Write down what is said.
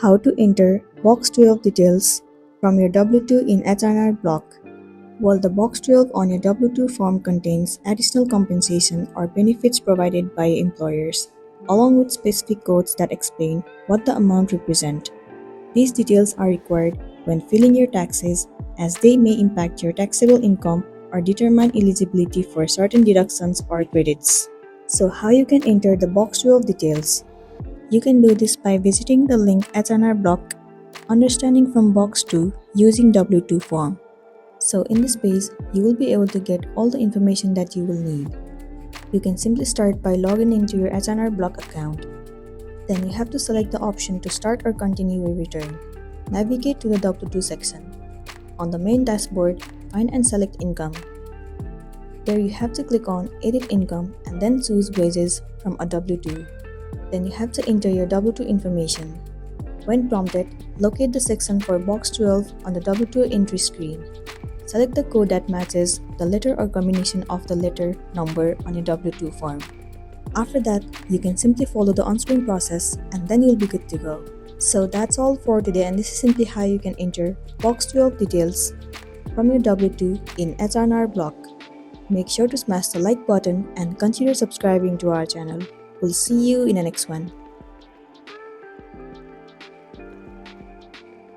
How to enter Box 12 details from your W-2 in H&R Block. While the Box 12 on your W-2 form contains additional compensation or benefits provided by employers, along with specific codes that explain what the amount represents. These details are required when filing your taxes as they may impact your taxable income or determine eligibility for certain deductions or credits. So how you can enter the Box 12 details? You can do this by visiting the link H&R Block Understanding from Box 2 using W-2 form. So in this page, you will be able to get all the information that you will need. You can simply start by logging into your H&R Block account. Then you have to select the option to start or continue your return. Navigate to the W-2 section. On the main dashboard, find and select Income. There you have to click on Edit Income and then choose Wages from a W-2. Then you have to enter your W-2 information. When prompted, locate the section for Box 12 on the W-2 entry screen. Select the code that matches the letter or combination of the letter number on your W-2 form. After that, you can simply follow the on-screen process and then you'll be good to go. So that's all for today, and this is simply how you can enter Box 12 details from your W-2 in H&R Block. Make sure to smash the like button and consider subscribing to our channel. We'll see you in the next one.